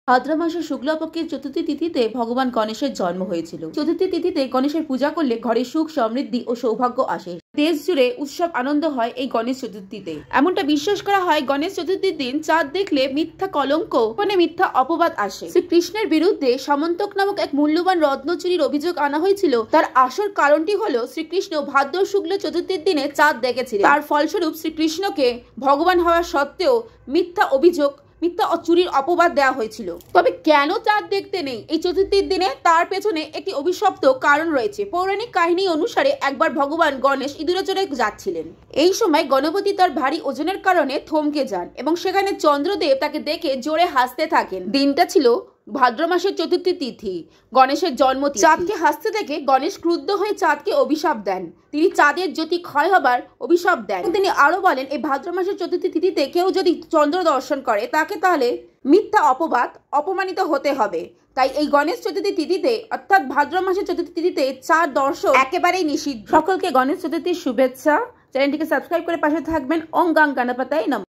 ভাদ্র মাসের শুক্লপক্ষের চতুর্থী তিথিতে ভগবান গণেশের জন্ম হয়েছিল। চতুর্থী তিথিতে গণেশের পূজা করলে ঘরে সুখ, সমৃদ্ধি ও সৌভাগ্য আসে। দেশ জুড়ে উৎসব আনন্দ হয় এই গণেশ চতুর্থীতে। এমনটা বিশ্বাস করা হয়, গণেশ চতুর্থীর দিন চাঁদ দেখলে মিথ্যা কলঙ্ক মানে মিথ্যা অপবাদ আসে। শ্রীকৃষ্ণের বিরুদ্ধে সামন্তক নামক এক মূল্যবান রত্ন চুরির অভিযোগ আনা হয়েছিল। তার আসল কারণটি হলো শ্রীকৃষ্ণ ভাদ্র শুক্ল চতুর্থীর দিনে চাঁদ দেখেছিলেন। তার ফলস্বরূপ শ্রীকৃষ্ণকে ভগবান হওয়া সত্ত্বেও মিথ্যা অভিযোগ, মিথ্যা চুরির অপবাদ দেওয়া হয়েছিল। তবে কেন চাঁদ দেখতে নেই এই চতুর্থীর দিনে, তার পেছনে একটি অভিশপ্ত কারণ রয়েছে। পৌরাণিক কাহিনী অনুসারে একবার ভগবান গণেশ ইঁদুরে চড়ে যাচ্ছিলেন। এই সময় গণপতি তার ভারী ওজনের কারণে থমকে যান এবং সেখানে চন্দ্রদেব তাকে দেখে জোরে হাসতে থাকেন। দিনটা ছিল ভাদ্র মাসের চতুর্থী তিথি, গণেশের জন্মতিথি। চাঁদকে হাসতে দেখে গণেশ ক্রুদ্ধ হয়ে চাঁদকে অভিশাপ দেন। তিনি চাঁদের জ্যোতি ক্ষয় হবার অভিশাপ দেন। তিনি আরো বলেন, এই ভাদ্র মাসের চতুর্থী তিথিতে কেউ যদি চন্দ্র দর্শন করে তাকে তাহলে মিথ্যা অপবাদ, অপমানিত হতে হবে। তাই এই গণেশ চতুর্থী তিথিতে অর্থাৎ ভাদ্র মাসের চতুর্থী তিথিতে চাঁদ দর্শন একেবারেই নিষিদ্ধ। সকলকে গণেশ চতুর্থীর শুভেচ্ছা। চ্যানেলটিকে সাবস্ক্রাইব করে পাশে থাকবেন। ওম গাং গণপতায় নমঃ।